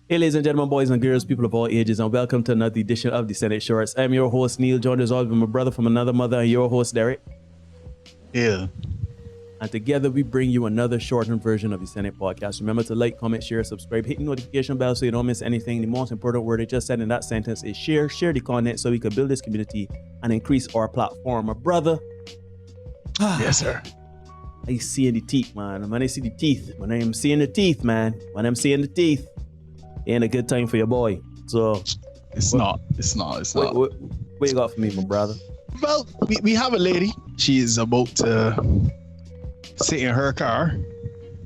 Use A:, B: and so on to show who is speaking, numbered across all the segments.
A: Hey, ladies and gentlemen, boys and girls, people of all ages, and welcome to another edition of the Senate Shorts. I'm your host, Neil, joined as always with my brother from another mother, and your host, Derek.
B: Yeah.
A: And together we bring you another shortened version of the Senate podcast. Remember to like, comment, share, subscribe, hit the notification bell so you don't miss anything. The most important word I just said in that sentence is share. Share the content so we can build this community and increase our platform. My brother.
B: Yes, sir.
A: I see the teeth, man. When I see the teeth, when I'm seeing the teeth, man. When I'm seeing the teeth, ain't a good time for your boy. So
B: It's not.
A: what you got for me, my brother?
B: Well, we have a lady. She is about to sit in her car.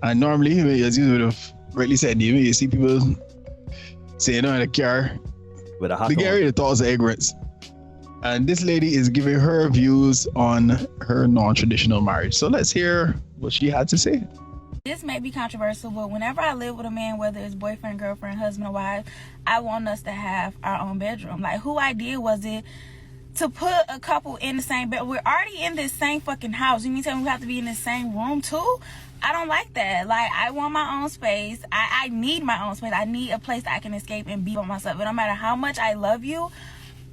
B: And normally, as you would have rightly said, you see people sitting in a car.
A: With a hot
B: They get rid of thoughts of ignorance. And this lady is giving her views on her non-traditional marriage. So let's hear what she had to say.
C: This may be controversial, but whenever I live with a man, whether it's boyfriend, girlfriend, husband, or wife, I want us to have our own bedroom. Like, who idea was it to put a couple in the same bed? We're already in this same fucking house. You mean tell me we have to be in the same room too? I don't like that. Like, I want my own space. I need my own space. I need a place I can escape and be by myself. But no matter how much I love you,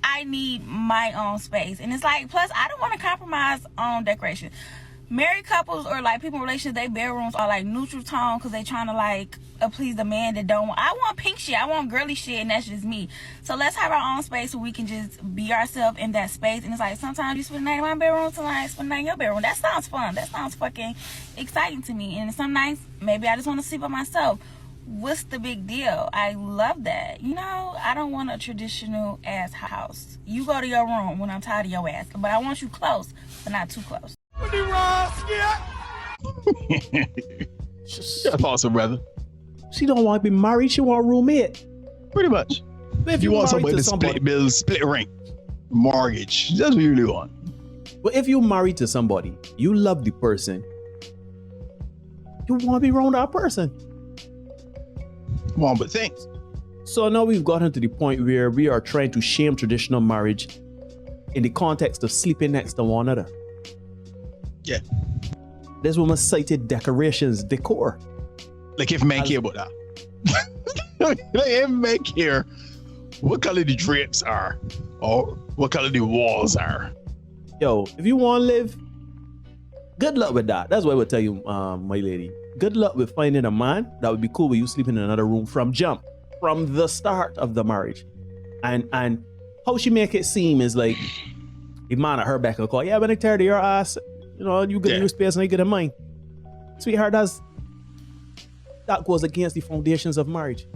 C: I need my own space. And it's like, plus, I don't want to compromise on decoration. Married couples or like people in relationships, their bedrooms are like neutral tone because they trying to like please the man that don't want. I want pink shit. I want girly shit, and that's just me. So let's have our own space so we can just be ourselves in that space. And it's like sometimes you spend the night in my bedroom, sometimes spend the night in your bedroom. That sounds fun. That sounds fucking exciting to me. And some nights maybe I just want to sleep by myself. What's the big deal? I love that. You know, I don't want a traditional ass house. You go to your room when I'm tired of your ass, but I want you close, but not too close.
B: That's awesome, brother.
A: She don't want to be married. She want a roommate.
B: Pretty much.
A: If
B: You want
A: married
B: somebody to split bills, split rent, mortgage. That's what you really want.
A: But if you're married to somebody, you love the person, you want to be around that person.
B: Come on, but thanks.
A: So now we've gotten to the point where we are trying to shame traditional marriage in the context of sleeping next to one another.
B: Yeah.
A: This woman cited decorations, decor.
B: Like if men care about that. Like if men care what color the drapes are or what color the walls are.
A: Yo, if you want to live, good luck with that. That's what I would tell you, my lady. Good luck with finding a man that would be cool with you sleeping in another room from the start of the marriage. And how she make it seem is like, the man at her back and call, yeah, when I tear to your ass, you know, you get your space and I get a mine. Sweetheart, that goes against the foundations of marriage.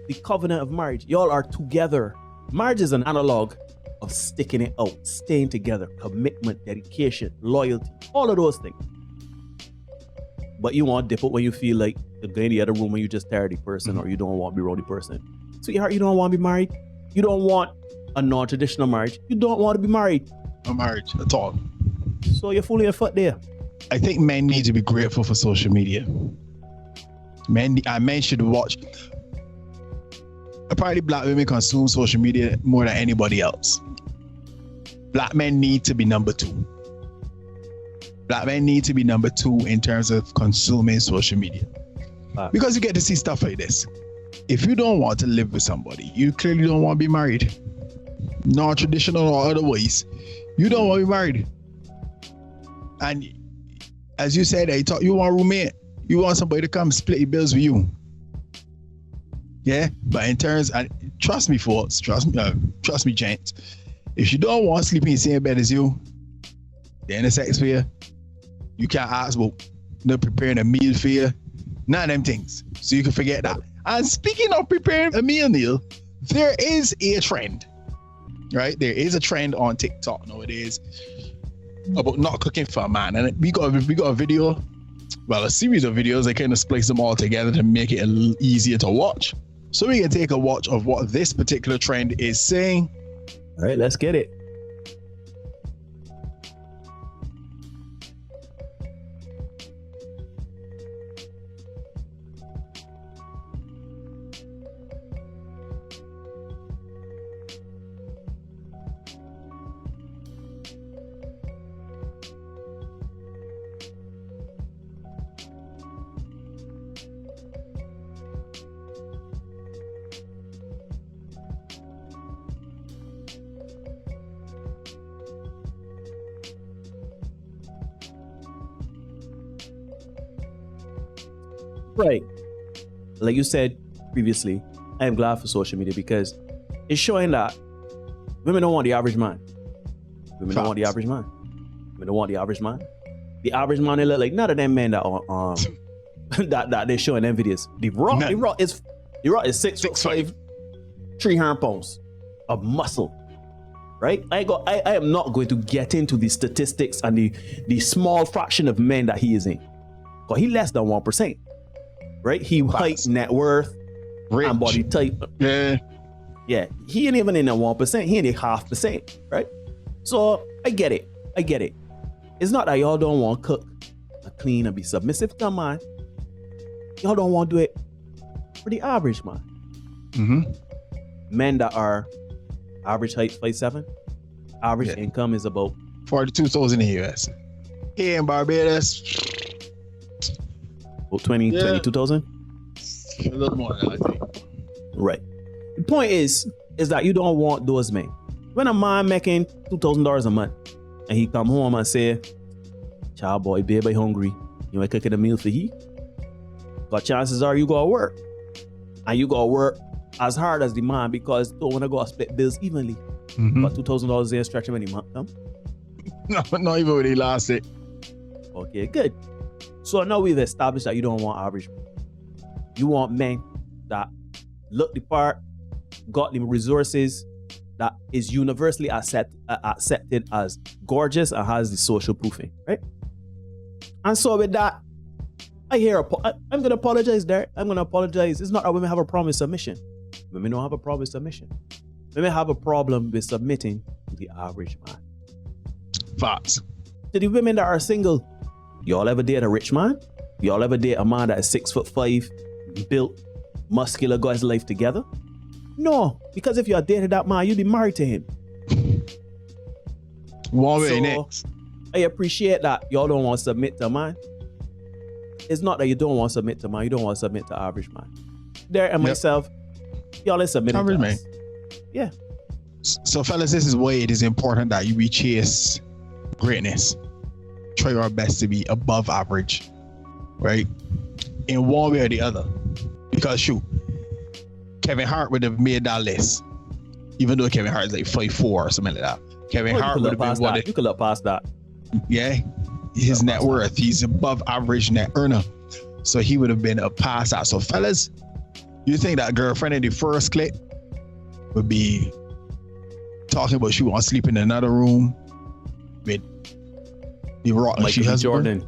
A: The covenant of marriage. Y'all are together. Marriage is an analog of sticking it out, staying together, commitment, dedication, loyalty, all of those things. But you want to dip it when you feel like you're going to the other room when you just tired the person or you don't want to be around the person. Sweetheart, you don't want to be married. You don't want a non-traditional marriage. You don't want to be married.
B: A marriage at all.
A: So you're fooling your foot there.
B: I think men need to be grateful for social media. Men should watch. Apparently, black women consume social media more than anybody else. Black men need to be number two. Black men need to be number two in terms of consuming social media. Because you get to see stuff like this. If you don't want to live with somebody, you clearly don't want to be married. Non-traditional or otherwise, you don't want to be married. And as you said, you want a roommate. You want somebody to come split the bills with you. Yeah, but in terms, and trust me, folks, trust me, gents. If you don't want to sleep in the same bed as you, they're in the sex for you. You can't ask about preparing a meal for you. None of them things. So you can forget that. And speaking of preparing a meal, Neil, there is a trend, right? There is a trend on TikTok nowadays about not cooking for a man. And we got a video, well, a series of videos. I kind of splice them all together to make it a little easier to watch. So we can take a watch of what this particular trend is saying.
A: All right, let's get it. Right. Like you said previously, I am glad for social media because it's showing that women don't want the average man. Women don't want the average man. Women don't want the average man. The average man, they look like none of them men that are that they're showing them videos. The Rock is 6'5", 300 pounds of muscle. Right? I am not going to get into the statistics and the small fraction of men that he is in. Because he less than 1%. Right? He height, net worth,
B: Rich.
A: and body type.
B: Yeah.
A: Yeah. He ain't even in the 1%. He in the 0.5%. Right? So I get it. It's not that y'all don't want to cook and clean and be submissive to a man. Y'all don't want to do it for the average man.
B: Mm-hmm.
A: Men that are average height 5'7", average income is about
B: 42,000 in the US. Here in Barbados,
A: about 22,000.
B: A little more than that, I think.
A: Right. The point is that you don't want those men. When a man making $2,000 a month and he come home and say, "Child boy, baby hungry, you ain't cooking a meal for he?" But chances are you gotta work, and you gotta work as hard as the man because you don't wanna go split bills evenly.
B: Mm-hmm.
A: But $2,000 ain't stretching any month, huh?
B: No, not even when they lost it.
A: Okay, good. So now we've established that you don't want average men. You want men that look the part, got the resources, that is universally accepted as gorgeous and has the social proofing, right? And so with that, I'm going to apologize there. I'm going to apologize. It's not that women have a problem with submission. Women don't have a problem with submission. Women have a problem with submitting to the average man.
B: Facts.
A: To the women that are single, y'all ever date a rich man? Y'all ever date a man that is 6'5", built, muscular, got his life together? No, because if you're dating that man, you'll be married to him.
B: One way next.
A: I appreciate that y'all don't want to submit to a man. It's not that you don't want to submit to a man, you don't want to submit to average man. There and myself, y'all is submitting
B: average
A: to
B: man.
A: us. Yeah.
B: So fellas, this is why it is important that we chase greatness. Try our best to be above average, right? In one way or the other. Because shoot, Kevin Hart would have made that list. Even though Kevin Hart is like 5'4" or something like that. Kevin Hart would have been one of,
A: you could look past that.
B: yeah, his net worth, he's above average net earner. So he would have been a past that. So fellas, you think that girlfriend in the first clip would be talking about she wants to sleep in another room with the Rock and she husband?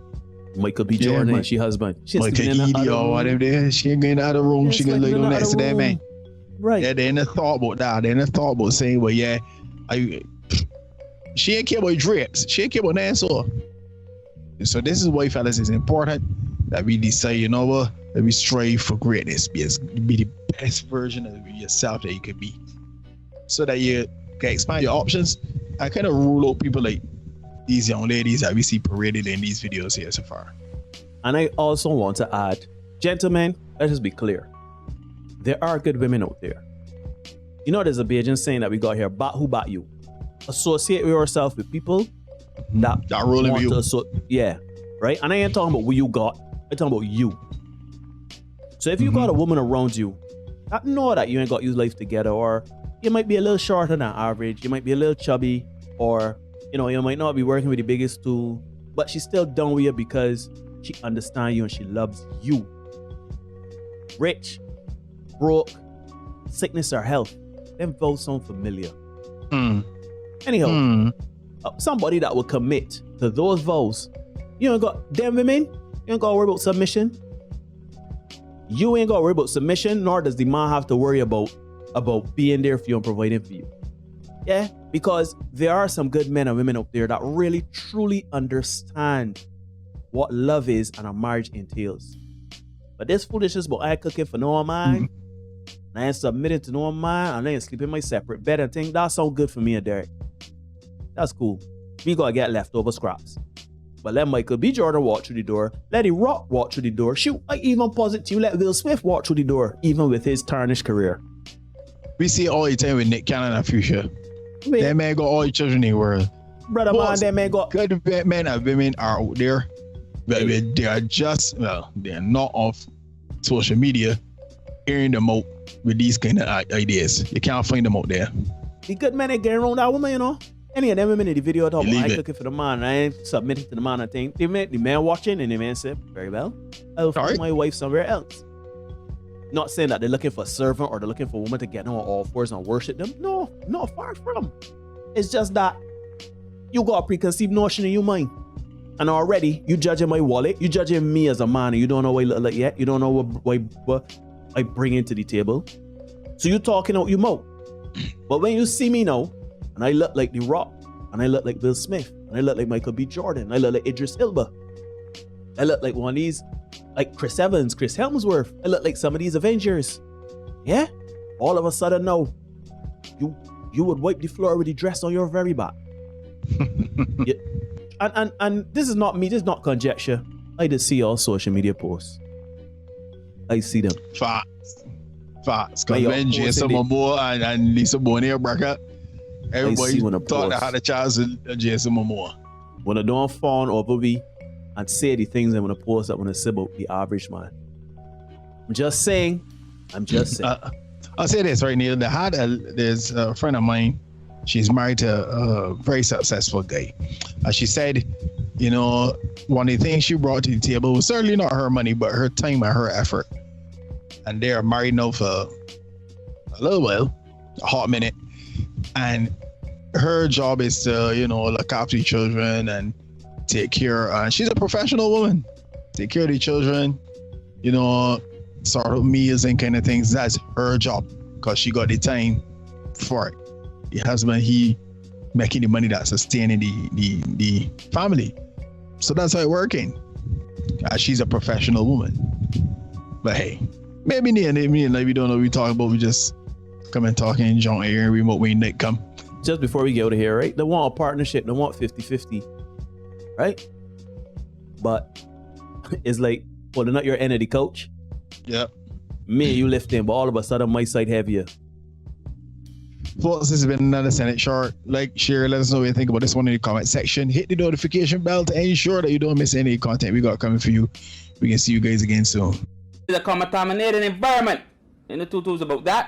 A: Michael B. Jordan and she husband. She's
B: Michael Eady or whatever there. She ain't going to the other room. She gonna lay down next to that man.
A: Right.
B: Yeah, they ain't thought about that. They ain't thought about saying, well, yeah, she ain't care about drapes. She ain't care about that. So this is why, fellas, it's important that we decide, you know what, that we strive for greatness. Be the best version of yourself that you could be. So that you can expand your options. I kind of rule out people like these young ladies that we see paraded in these videos here so far.
A: And I also want to add, gentlemen, let's just be clear. There are good women out there. You know, there's a Bajan saying that we got here, bat who bat you. Associate yourself with people that
B: rolling with you.
A: Yeah, right? And I ain't talking about what you got. I'm talking about you. So if you got a woman around you, I know that you ain't got your life together, or you might be a little shorter than average, you might be a little chubby, or you might not be working with the biggest tool, but she's still down with you because she understands you and she loves you. Rich, broke, sickness or health, them both sound familiar. Anyhow, somebody that will commit to those vows, you ain't got them women, you ain't got to worry about submission. You ain't got to worry about submission, nor does the man have to worry about being there for you and providing for you. Yeah, because there are some good men and women out there that really truly understand what love is and a marriage entails. But this foolishness about I cooking for no man, and I ain't submitting to no man, and I ain't sleeping in my separate bed and thing, that sound good for me and Derek. That's cool. We gotta get leftover scraps. But let Michael B. Jordan walk through the door. Let The Rock walk through the door. Shoot, I even posit you let Will Smith walk through the door, even with his tarnished career.
B: We see it all the time with Nick Cannon and Fuchsia. That man got all the children in the world.
A: Brother man, that man got
B: good men and women are out there. But they are just, well, they're not of social media, airing them out with these kind of ideas. You can't find them out there.
A: The good men ain't getting around that woman, you know. Any of them women in the video talk, I ain't looking for the man, I ain't submitting to the man, I think. The man watching, and the man said, very well, I'll find my wife somewhere else. Not saying that they're looking for a servant or they're looking for a woman to get on all fours and worship them. No, far from. It's just that you got a preconceived notion in your mind. And already, you judging my wallet, you judging me as a man, and you don't know what I look like yet. You don't know what I bring into the table. So you talking out your mouth. But when you see me now, and I look like The Rock, and I look like Will Smith, and I look like Michael B. Jordan, and I look like Idris Elba, I look like one of these, like Chris Evans, Chris Hemsworth, I look like some of these Avengers. Yeah? All of a sudden now, you would wipe the floor with the dress on your very back. Yeah. And this is not me, this is not conjecture. I just see all social media posts. I see them.
B: Facts. Because when Jason Momoa and Lisa Bonet bracket, everybody thought they had a chance with Jason Momoa.
A: When I don't fawn over me and say the things I'm going to post that when I say about the average man. I'm just saying.
B: I'll say this right now. There's a friend of mine. She's married to a very successful guy. As she said, you know, one of the things she brought to the table was certainly not her money, but her time and her effort. And they are married now for a little while, a hot minute. And her job is to, you know, look after the children and take care. And she's a professional woman. Take care of the children, you know, sort of meals and kind of things. That's her job because she got the time for it. The husband, he making the money that's sustaining the family. So that's how it's working. She's a professional woman. But hey, maybe me and like we don't know what we talking about. We just come and talk and John here and remote when Nick come.
A: Just before we get out of here, right? They want a partnership. They want 50-50, right? But it's like, well, they're not your entity coach.
B: Yep.
A: Me and you lifting, but all of a sudden my side heavier.
B: Folks, this has been another Senate Short. Like, share, let us know what you think about this one in the comment section. Hit the notification bell to ensure that you don't miss any content we got coming for you. We can see you guys again soon.
D: It's a contaminated environment. And the tutu's about that.